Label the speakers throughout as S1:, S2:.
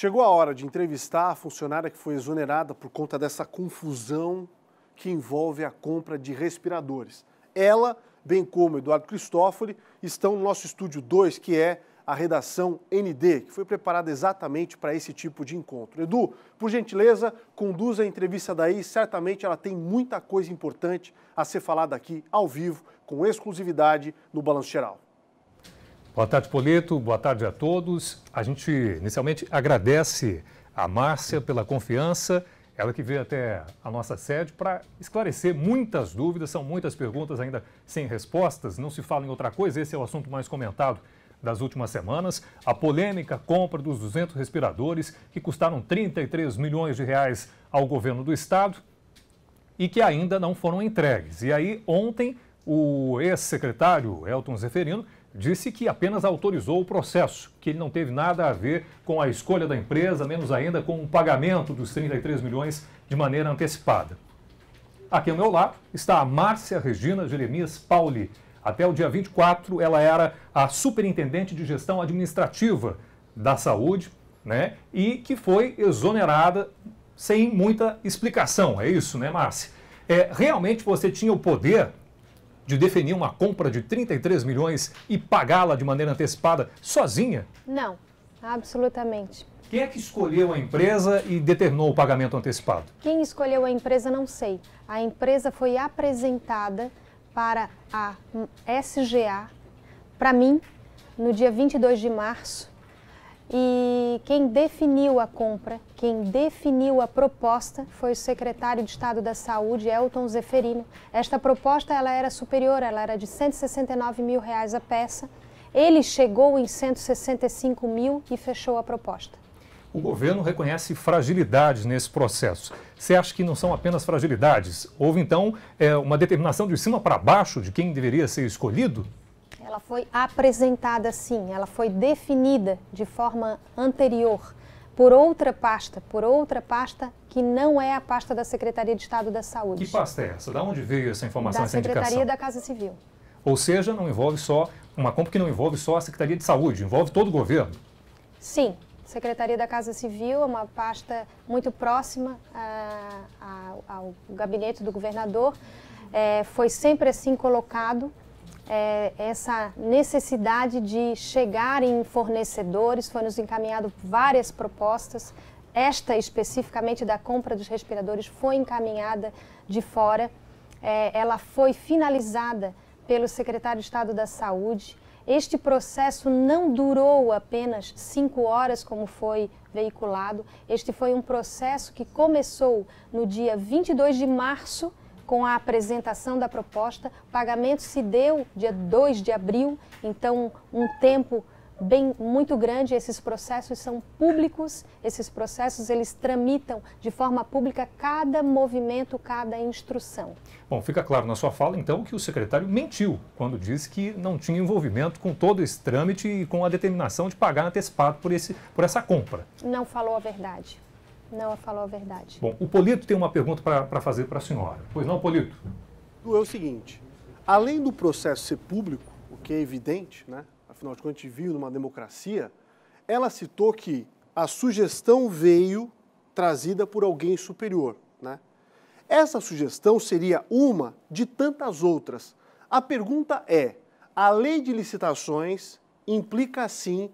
S1: Chegou a hora de entrevistar a funcionária que foi exonerada por conta dessa confusão que envolve a compra de respiradores. Ela, bem como Eduardo Cristófoli, estão no nosso estúdio 2, que é a redação ND, que foi preparada exatamente para esse tipo de encontro. Edu, por gentileza, conduza a entrevista daí, certamente ela tem muita coisa importante a ser falada aqui ao vivo, com exclusividade no Balanço Geral.
S2: Boa tarde, Polito. Boa tarde a todos. A gente inicialmente agradece a Márcia pela confiança, ela que veio até a nossa sede para esclarecer muitas dúvidas, são muitas perguntas ainda sem respostas, não se fala em outra coisa, esse é o assunto mais comentado das últimas semanas, a polêmica compra dos 200 respiradores que custaram 33 milhões de reais ao governo do estado e que ainda não foram entregues. E aí ontem o ex-secretário Elton Zeferino disse que apenas autorizou o processo, que ele não teve nada a ver com a escolha da empresa, menos ainda com o pagamento dos 33 milhões de maneira antecipada. Aqui ao meu lado está a Márcia Regina Jeremias Pauli. Até o dia 24, ela era a superintendente de gestão administrativa da saúde, né? E que foi exonerada sem muita explicação. É isso, né, Márcia? Realmente você tinha o poder de definir uma compra de 33 milhões e pagá-la de maneira antecipada sozinha?
S3: Não, absolutamente.
S2: Quem é que escolheu a empresa e determinou o pagamento antecipado?
S3: Quem escolheu a empresa, não sei. A empresa foi apresentada para a SGA, para mim, no dia 22 de março. E quem definiu a compra, quem definiu a proposta foi o secretário de Estado da Saúde, Elton Zeferino. Esta proposta ela era superior, ela era de 169 mil reais a peça. Ele chegou em 165 mil e fechou a proposta.
S2: O governo reconhece fragilidades nesse processo. Você acha que não são apenas fragilidades? Houve, então, uma determinação de cima para baixo de quem deveria ser escolhido?
S3: Ela foi apresentada sim, ela foi definida de forma anterior por outra pasta que não é a pasta da Secretaria de Estado da Saúde.
S2: Que pasta é essa? Da onde veio essa informação, essa indicação?
S3: Da Secretaria da Casa Civil.
S2: Ou seja, não envolve só uma compra que não envolve só a Secretaria de Saúde, envolve todo o governo?
S3: Sim. Secretaria da Casa Civil é uma pasta muito próxima ao gabinete do governador. Foi sempre assim colocado essa necessidade de chegar em fornecedores, foi nos encaminhado várias propostas. Esta especificamente da compra dos respiradores foi encaminhada de fora. Ela foi finalizada pelo secretário de Estado da Saúde. Este processo não durou apenas 5 horas, como foi veiculado. Este foi um processo que começou no dia 22 de março, com a apresentação da proposta. O pagamento se deu dia 2 de abril, então um tempo muito grande. Esses processos são públicos, esses processos eles tramitam de forma pública cada movimento, cada instrução.
S2: Bom, fica claro na sua fala, então, que o secretário mentiu quando disse que não tinha envolvimento com todo esse trâmite e com a determinação de pagar antecipado por essa compra.
S3: Não falou a verdade. Não falou a verdade.
S2: Bom, o Polito tem uma pergunta para fazer para a senhora. Pois não, Polito?
S1: É o seguinte, além do processo ser público, o que é evidente, né? Afinal de contas, a gente vive numa democracia, ela citou que a sugestão veio trazida por alguém superior, né? Essa sugestão seria uma de tantas outras. A pergunta é, a lei de licitações implica, sim,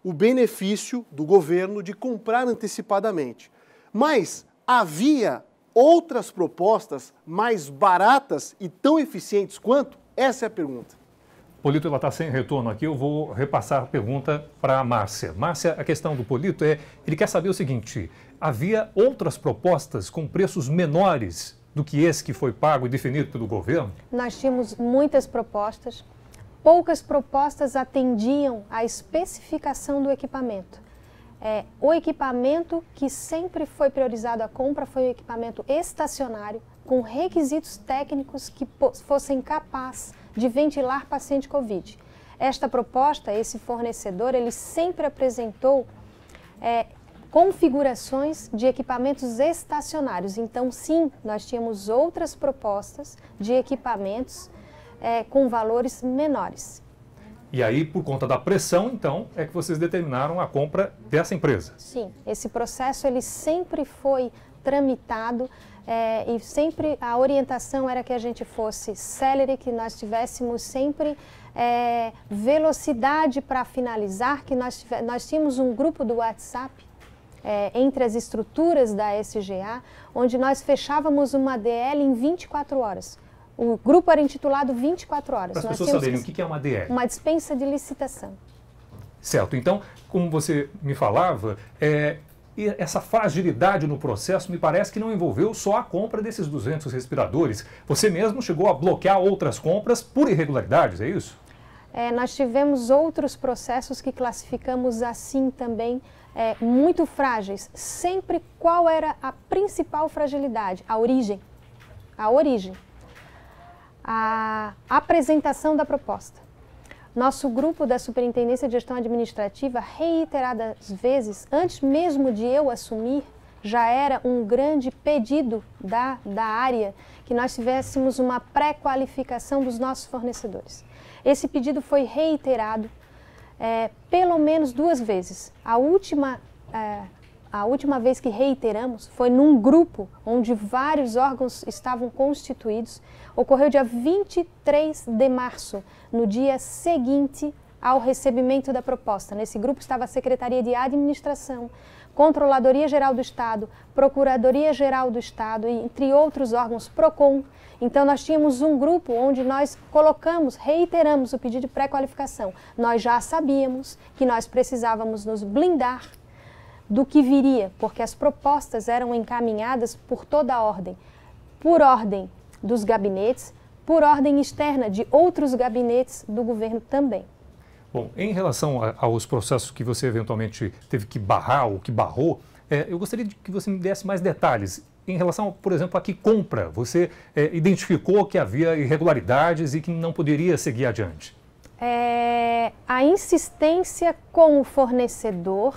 S1: o benefício do governo de comprar antecipadamente. Mas havia outras propostas mais baratas e tão eficientes quanto? Essa é a pergunta.
S2: Polito, ela está sem retorno aqui, eu vou repassar a pergunta para a Márcia. Márcia, a questão do Polito ele quer saber o seguinte, havia outras propostas com preços menores do que esse que foi pago e definido pelo governo?
S3: Nós tínhamos muitas propostas, poucas propostas atendiam à especificação do equipamento. O equipamento que sempre foi priorizado à compra foi o equipamento estacionário, com requisitos técnicos que fossem capazes de ventilar paciente Covid. Esta proposta, esse fornecedor, ele sempre apresentou configurações de equipamentos estacionários. Então, sim, nós tínhamos outras propostas de equipamentos com valores menores.
S2: E aí, por conta da pressão, então, é que vocês determinaram a compra dessa empresa.
S3: Sim, esse processo ele sempre foi tramitado e sempre a orientação era que a gente fosse célere, que nós tivéssemos sempre velocidade para finalizar, que nós tínhamos um grupo do WhatsApp entre as estruturas da SGA, onde nós fechávamos uma DL em 24 horas. O grupo era intitulado 24 horas.
S2: Para as pessoas saberem o que é uma DL.
S3: Uma dispensa de licitação.
S2: Certo. Então, como você me falava, essa fragilidade no processo me parece que não envolveu só a compra desses 200 respiradores. Você mesmo chegou a bloquear outras compras por irregularidades, é isso?
S3: Nós tivemos outros processos que classificamos assim também, muito frágeis. Sempre qual era a principal fragilidade? A origem. A origem. A apresentação da proposta. Nosso grupo da Superintendência de Gestão Administrativa, reiteradas vezes, antes mesmo de eu assumir, já era um grande pedido da área que nós tivéssemos uma pré-qualificação dos nossos fornecedores. Esse pedido foi reiterado pelo menos 2 vezes. A última vez que reiteramos foi num grupo onde vários órgãos estavam constituídos. Ocorreu dia 23 de março, no dia seguinte ao recebimento da proposta. Nesse grupo estava a Secretaria de Administração, Controladoria Geral do Estado, Procuradoria Geral do Estado, e entre outros órgãos, PROCON. Então nós tínhamos um grupo onde nós reiteramos o pedido de pré-qualificação. Nós já sabíamos que nós precisávamos nos blindar do que viria, porque as propostas eram encaminhadas por toda a ordem, por ordem dos gabinetes, por ordem externa de outros gabinetes do governo também.
S2: Bom, em relação aos processos que você eventualmente teve que barrar ou que barrou, eu gostaria de que você me desse mais detalhes. Em relação, por exemplo, a que compra, você identificou que havia irregularidades e que não poderia seguir adiante?
S3: A insistência com o fornecedor,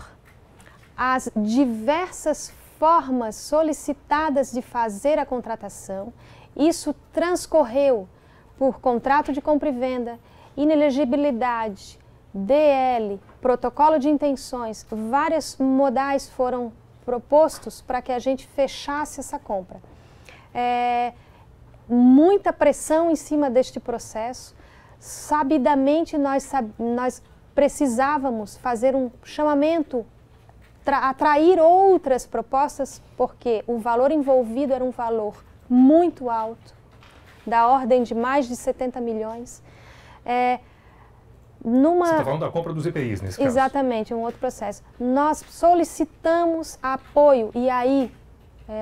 S3: as diversas formas solicitadas de fazer a contratação, isso transcorreu por contrato de compra e venda, inelegibilidade, DL, protocolo de intenções, vários modais foram propostos para que a gente fechasse essa compra. Muita pressão em cima deste processo. Sabidamente nós precisávamos fazer um chamamento, atrair outras propostas, porque o valor envolvido era um valor muito alto, da ordem de mais de 70 milhões. Você
S2: está falando da compra dos EPIs, nesse caso?
S3: Exatamente, um outro processo. Nós solicitamos apoio, e aí,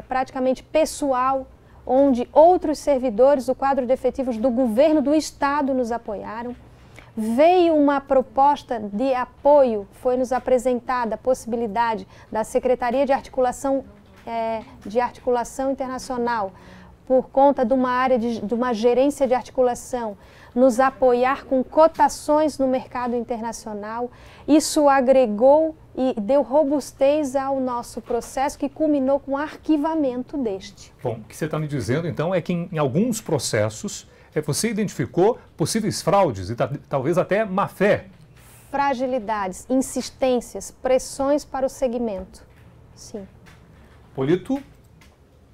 S3: praticamente pessoal, onde outros servidores do quadro de efetivos do governo do Estado nos apoiaram. Veio uma proposta de apoio, foi nos apresentada a possibilidade da Secretaria de Articulação Internacional, por conta de uma área de uma gerência de articulação, nos apoiar com cotações no mercado internacional. Isso agregou e deu robustez ao nosso processo, que culminou com o arquivamento deste.
S2: Bom, o que você está me dizendo, então, é que em alguns processos você identificou possíveis fraudes e talvez até má-fé.
S3: Fragilidades, insistências, pressões para o segmento. Sim.
S2: Polito?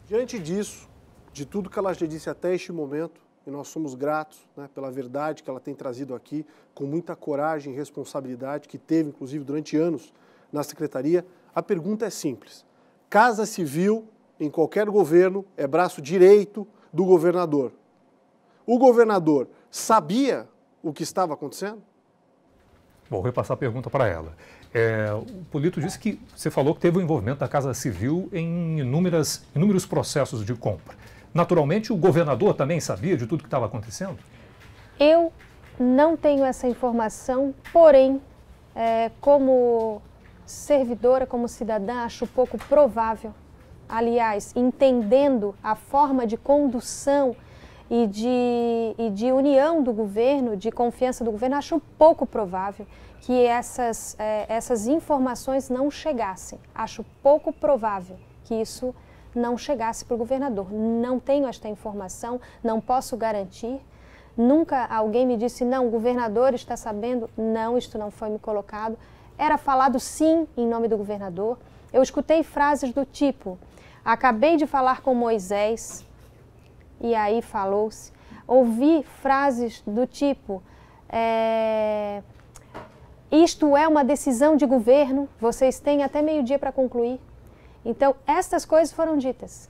S1: Diante disso, de tudo que ela já disse até este momento, e nós somos gratos, né, pela verdade que ela tem trazido aqui, com muita coragem e responsabilidade, que teve, inclusive, durante anos na Secretaria, a pergunta é simples. Casa Civil, em qualquer governo, é braço direito do governador. O governador sabia o que estava acontecendo?
S2: Vou repassar a pergunta para ela. O Polito disse que você falou que teve o envolvimento da Casa Civil em inúmeros processos de compra. Naturalmente, o governador também sabia de tudo que estava acontecendo?
S3: Eu não tenho essa informação, porém, como servidora, como cidadã, acho pouco provável. Aliás, entendendo a forma de condução e de união do governo, de confiança do governo, acho pouco provável que essas informações não chegassem. Acho pouco provável que isso não chegasse para o governador. Não tenho esta informação, não posso garantir, Nunca alguém me disse, não, o governador está sabendo. Não, isto não foi me colocado. Era falado sim em nome do governador. Eu escutei frases do tipo, acabei de falar com Moisés, e aí falou-se. Ouvi frases do tipo, isto é uma decisão de governo, vocês têm até meio-dia para concluir. Então, estas coisas foram ditas.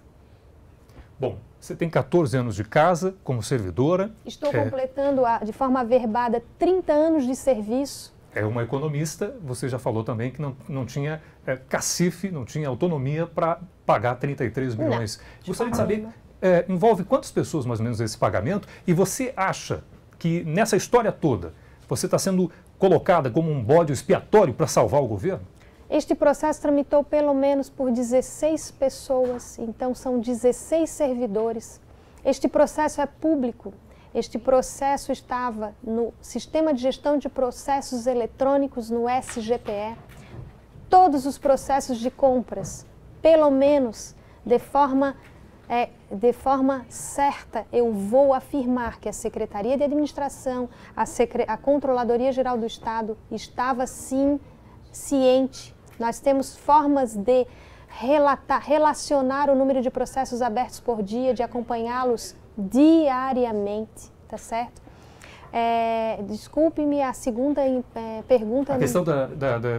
S2: Bom, você tem 14 anos de casa como servidora.
S3: Estou completando de forma averbada 30 anos de serviço.
S2: É uma economista, você já falou também que não tinha cacife, não tinha autonomia para pagar 33 milhões. Gostaria de saber, envolve quantas pessoas mais ou menos esse pagamento? E você acha que nessa história toda, você está sendo colocada como um bode expiatório para salvar o governo?
S3: Este processo tramitou pelo menos por 16 pessoas, então são 16 servidores. Este processo é público. Este processo estava no Sistema de Gestão de Processos Eletrônicos, no SGPE. Todos os processos de compras, pelo menos de forma certa, eu vou afirmar que a Secretaria de Administração, a Controladoria Geral do Estado estava sim ciente. Nós temos formas de relacionar o número de processos abertos por dia, de acompanhá-los diariamente, tá certo? Desculpe-me, a segunda pergunta...
S2: A questão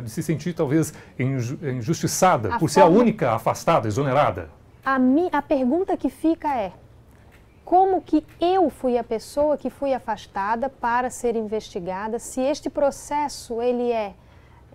S2: de se sentir talvez injustiçada por ser a única afastada, exonerada.
S3: A pergunta que fica é, como que eu fui a pessoa que fui afastada para ser investigada, se este processo ele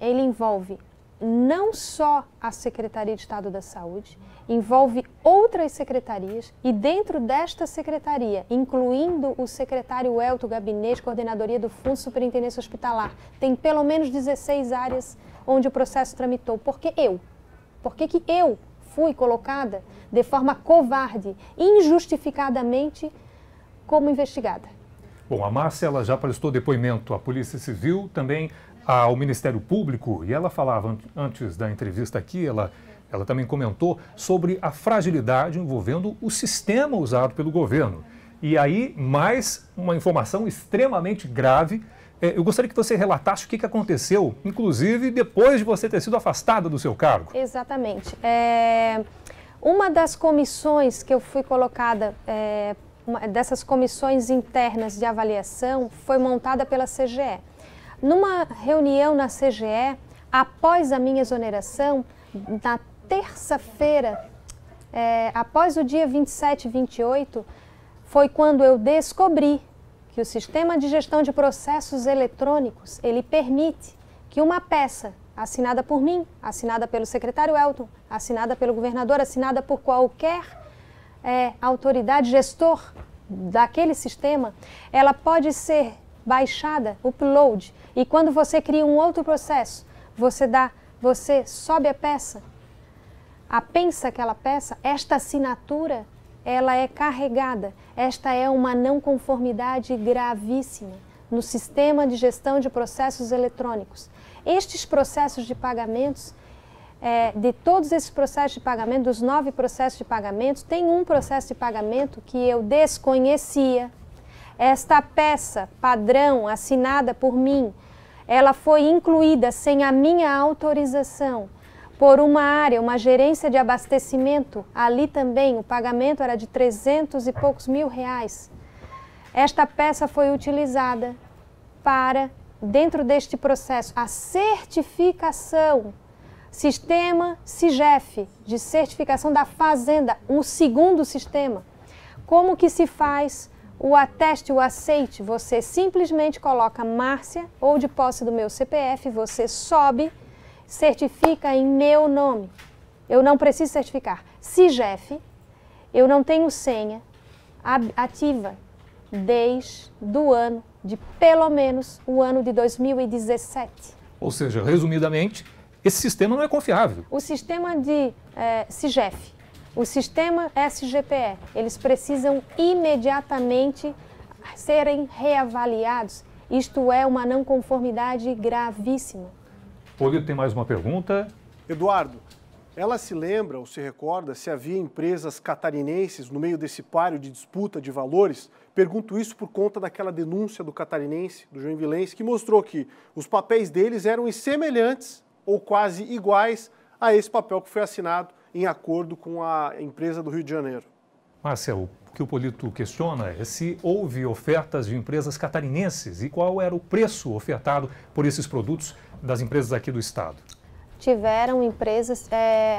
S3: envolve não só a Secretaria de Estado da Saúde, envolve outras secretarias e dentro desta secretaria, incluindo o secretário Elton, Gabinete, Coordenadoria do Fundo Superintendência Hospitalar, tem pelo menos 16 áreas onde o processo tramitou. Por que eu? Por que eu fui colocada de forma covarde, injustificadamente, como investigada?
S2: Bom, a Márcia ela já prestou depoimento à Polícia Civil, também ao Ministério Público, e ela falava antes da entrevista aqui, ela também comentou sobre a fragilidade envolvendo o sistema usado pelo governo. E aí, mais uma informação extremamente grave. Eu gostaria que você relatasse o que aconteceu, inclusive depois de você ter sido afastada do seu cargo.
S3: Exatamente. Uma das comissões que eu fui colocada, dessas comissões internas de avaliação, foi montada pela CGE. Numa reunião na CGE, após a minha exoneração, na terça-feira, após o dia 27 e 28, foi quando eu descobri que o Sistema de Gestão de Processos Eletrônicos, ele permite que uma peça assinada por mim, assinada pelo secretário Elton, assinada pelo governador, assinada por qualquer autoridade, gestor daquele sistema, ela pode ser baixada, upload, e quando você cria um outro processo, você sobe a peça, apensa aquela peça, esta assinatura, ela é carregada. Esta é uma não conformidade gravíssima no Sistema de Gestão de Processos Eletrônicos. Estes processos de pagamentos, de todos esses processos de pagamento, dos 9 processos de pagamento, tem um processo de pagamento que eu desconhecia. Esta peça padrão assinada por mim, ela foi incluída sem a minha autorização por uma área, uma gerência de abastecimento. Ali também o pagamento era de 300 e poucos mil reais. Esta peça foi utilizada para, dentro deste processo, a certificação, sistema SIGEF, de certificação da fazenda, um segundo sistema. Como que se faz o ateste, o aceite? Você simplesmente coloca Márcia ou de posse do meu CPF, você sobe, certifica em meu nome. Eu não preciso certificar. SIGEF, eu não tenho senha ativa desde o ano de, pelo menos, o ano de 2017.
S2: Ou seja, resumidamente, esse sistema não é confiável.
S3: O sistema de SIGEF, o sistema SGPE, eles precisam imediatamente serem reavaliados. Isto é uma não conformidade gravíssima.
S2: Polito tem mais uma pergunta.
S1: Eduardo, ela se lembra ou se recorda se havia empresas catarinenses no meio desse páreo de disputa de valores? Pergunto isso por conta daquela denúncia do catarinense, do joinvilense, que mostrou que os papéis deles eram semelhantes ou quase iguais a esse papel que foi assinado em acordo com a empresa do Rio de Janeiro.
S2: Márcia, o que o Polito questiona é se houve ofertas de empresas catarinenses e qual era o preço ofertado por esses produtos das empresas aqui do estado.
S3: Tiveram empresas,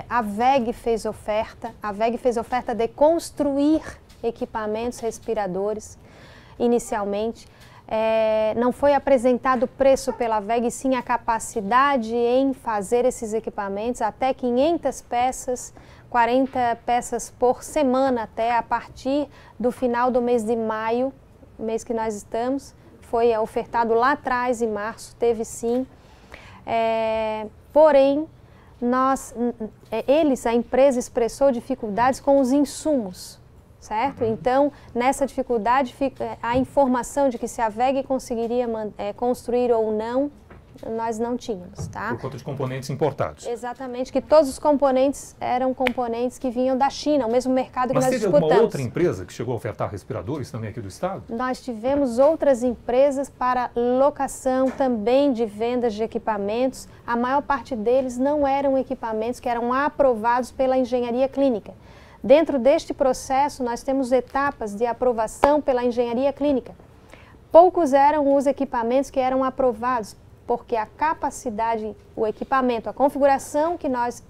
S3: a WEG fez oferta de construir equipamentos respiradores inicialmente. Não foi apresentado o preço pela WEG, sim a capacidade em fazer esses equipamentos, até 500 peças, 40 peças por semana, até a partir do final do mês de maio, mês que nós estamos, foi ofertado lá atrás, em março, teve sim. Porém, a empresa expressou dificuldades com os insumos, certo? Então, nessa dificuldade, a informação de que se a WEG conseguiria construir ou não, nós não tínhamos, tá?
S2: Por conta de componentes importados.
S3: Exatamente, que todos os componentes eram componentes que vinham da China, o mesmo mercado que nós disputamos.
S2: Mas teve alguma outra empresa que chegou a ofertar respiradores também aqui do estado?
S3: Nós tivemos outras empresas para locação também de vendas de equipamentos. A maior parte deles não eram equipamentos que eram aprovados pela engenharia clínica. Dentro deste processo, nós temos etapas de aprovação pela engenharia clínica. Poucos eram os equipamentos que eram aprovados, porque a capacidade, o equipamento, a configuração que nós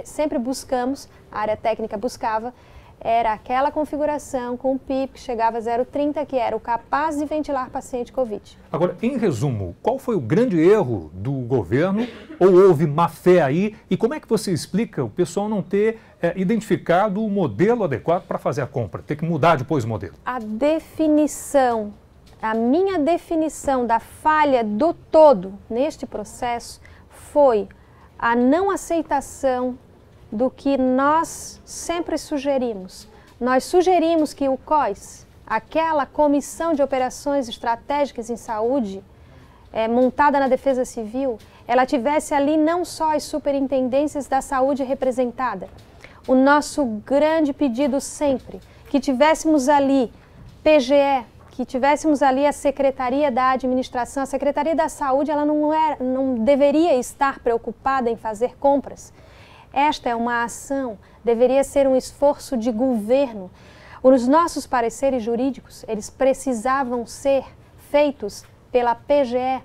S3: sempre buscamos, a área técnica buscava, era aquela configuração com o PIP que chegava a 0,30, que era o capaz de ventilar paciente Covid.
S2: Agora, em resumo, qual foi o grande erro do governo? Ou houve má fé aí? E como é que você explica o pessoal não ter identificado o modelo adequado para fazer a compra? Ter que mudar depois o modelo?
S3: A minha definição da falha do todo neste processo foi a não aceitação do que nós sempre sugerimos. Nós sugerimos que o COIS, aquela Comissão de Operações Estratégicas em Saúde, montada na Defesa Civil, ela tivesse ali não só as superintendências da saúde representada. O nosso grande pedido sempre, que tivéssemos ali PGE, que tivéssemos ali a Secretaria da Administração, a Secretaria da Saúde, ela não deveria estar preocupada em fazer compras. Esta é uma ação, deveria ser um esforço de governo. Os nossos pareceres jurídicos, eles precisavam ser feitos pela PGE.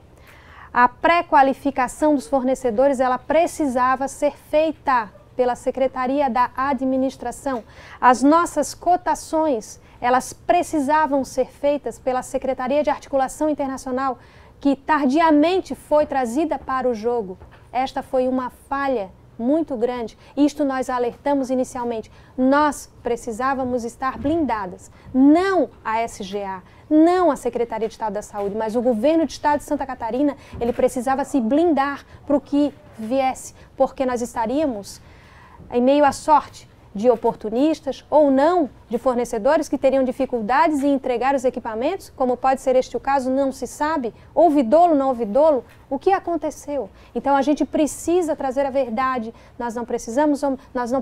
S3: A pré-qualificação dos fornecedores, ela precisava ser feita pela Secretaria da Administração. As nossas cotações, elas precisavam ser feitas pela Secretaria de Articulação Internacional, que tardiamente foi trazida para o jogo. Esta foi uma falha muito grande. Isto nós alertamos inicialmente. Nós precisávamos estar blindadas. Não a SGA, não a Secretaria de Estado da Saúde, mas o governo do Estado de Santa Catarina, ele precisava se blindar para o que viesse, porque nós estaríamos em meio à sorte de oportunistas ou não, de fornecedores que teriam dificuldades em entregar os equipamentos, como pode ser este o caso, não se sabe, houve dolo, não houve dolo, o que aconteceu? Então a gente precisa trazer a verdade, nós não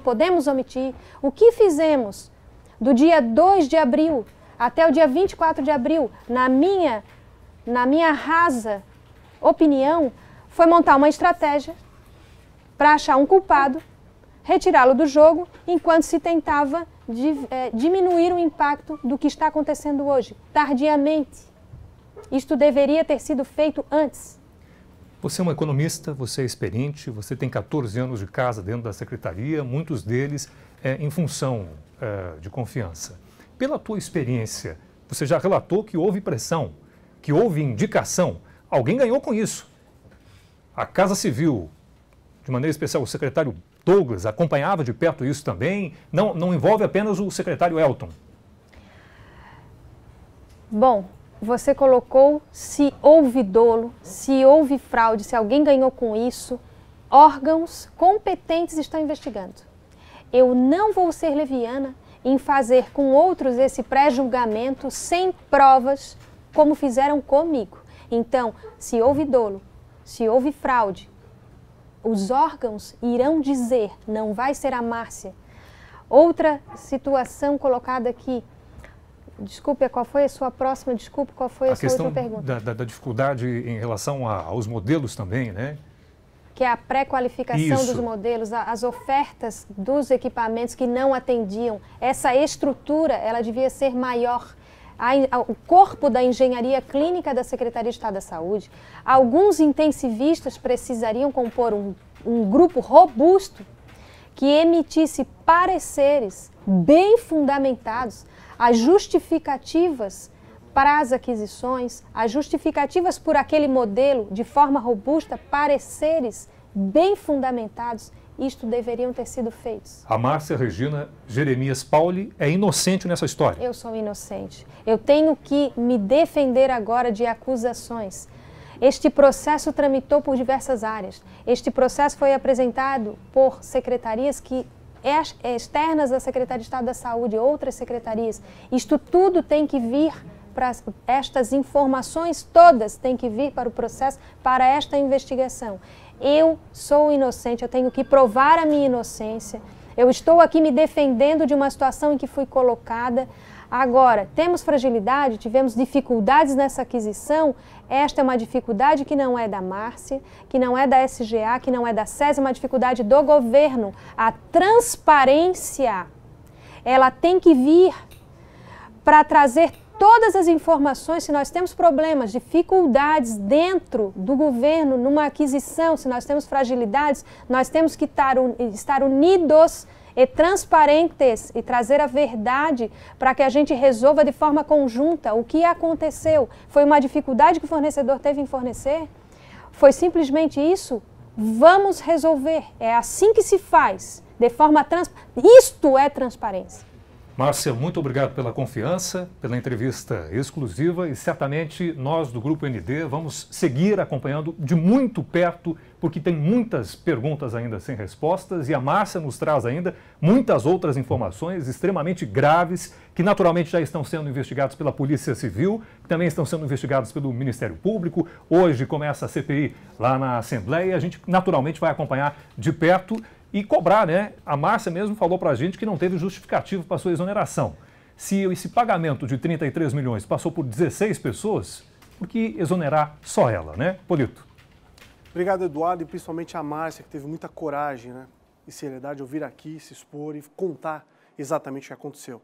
S3: podemos omitir. O que fizemos do dia 2 de abril até o dia 24 de abril, na minha rasa opinião, foi montar uma estratégia para achar um culpado, retirá-lo do jogo, enquanto se tentava diminuir o impacto do que está acontecendo hoje, tardiamente. Isto deveria ter sido feito antes.
S2: Você é uma economista, você é experiente, você tem 14 anos de casa dentro da secretaria, muitos deles em função de confiança. Pela tua experiência, você já relatou que houve pressão, que houve indicação. Alguém ganhou com isso. A Casa Civil, de maneira especial o secretário Douglas, acompanhava de perto isso também? Não envolve apenas o secretário Elton?
S3: Bom, você colocou se houve dolo, se houve fraude, se alguém ganhou com isso, órgãos competentes estão investigando. Eu não vou ser leviana em fazer com outros esse pré-julgamento sem provas, como fizeram comigo. Então, se houve dolo, se houve fraude, os órgãos irão dizer, não vai ser a Márcia. Outra situação colocada aqui, desculpe, qual foi a sua próxima, desculpe, qual foi a sua outra pergunta?
S2: A questão da dificuldade em relação aos modelos também, né?
S3: Que é a pré-qualificação dos modelos, as ofertas dos equipamentos que não atendiam. Essa estrutura, ela devia ser maior. O corpo da engenharia clínica da Secretaria de Estado da Saúde, alguns intensivistas precisariam compor um grupo robusto que emitisse pareceres bem fundamentados, as justificativas para as aquisições, as justificativas por aquele modelo de forma robusta, pareceres bem fundamentados, isto deveriam ter sido feitos.
S2: A Márcia Regina Jeremias Pauli é inocente nessa história?
S3: Eu sou inocente. Eu tenho que me defender agora de acusações. Este processo tramitou por diversas áreas. Este processo foi apresentado por secretarias que externas à Secretaria de Estado da Saúde, outras secretarias. Isto tudo tem que vir para estas informações todas têm que vir para o processo, para esta investigação. Eu sou inocente, eu tenho que provar a minha inocência. Eu estou aqui me defendendo de uma situação em que fui colocada. Agora, temos fragilidade, tivemos dificuldades nessa aquisição. Esta é uma dificuldade que não é da Márcia, que não é da SGA, que não é da SES, é uma dificuldade do governo. A transparência, ela tem que vir para trazer todas as informações. Se nós temos problemas, dificuldades dentro do governo, numa aquisição, se nós temos fragilidades, nós temos que estar unidos e transparentes e trazer a verdade para que a gente resolva de forma conjunta o que aconteceu. Foi uma dificuldade que o fornecedor teve em fornecer? Foi simplesmente isso? Vamos resolver. É assim que se faz, de forma transparente. Isto é transparência.
S2: Márcia, muito obrigado pela confiança, pela entrevista exclusiva e certamente nós do Grupo ND vamos seguir acompanhando de muito perto, porque tem muitas perguntas ainda sem respostas e a Márcia nos traz ainda muitas outras informações extremamente graves que naturalmente já estão sendo investigadas pela Polícia Civil, que também estão sendo investigadas pelo Ministério Público. Hoje começa a CPI lá na Assembleia, a gente naturalmente vai acompanhar de perto e cobrar, né? A Márcia mesmo falou para a gente que não teve justificativo para sua exoneração. Se esse pagamento de 33 milhões passou por 16 pessoas, por que exonerar só ela, né? Polito.
S1: Obrigado, Eduardo, e principalmente a Márcia, que teve muita coragem, né, e seriedade ao vir aqui, se expor e contar exatamente o que aconteceu.